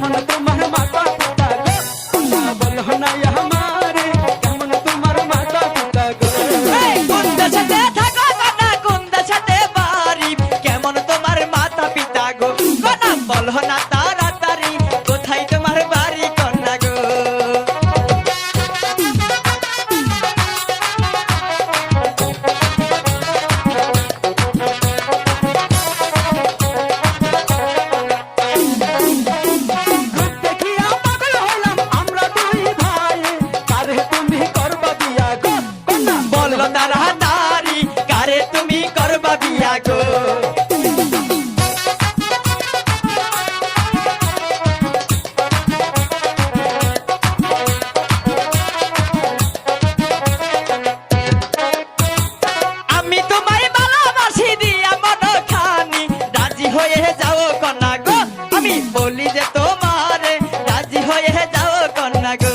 কেমন তোমার মাতা পিতা গো কন্যা বলো না আমারে কেমন তোমার মাতা পিতা গো কোন দেশেতে থাকো কন্যা কোন দেশেতে বাড়ি কেমন তোমার মাতা পিতা গো কন্যা বলো না তাড়াতাড়ি কোথায় তোমার বাড়ি কন্যা গো দেখিয়া পাগল হইলাম আমরা দুই ভাই কারে তুমি করবা বিয়া গো কন্যা বলো তাড়াতাড়ি কারে তুমি করবা বিয়া গো আমি তোমায় ভালোবাসি দিয়া মন খানি রাজি হয়ে যাও কন্যা গো আমি বলি যে তোমারে রাজি হয়ে যাও কন্যা গো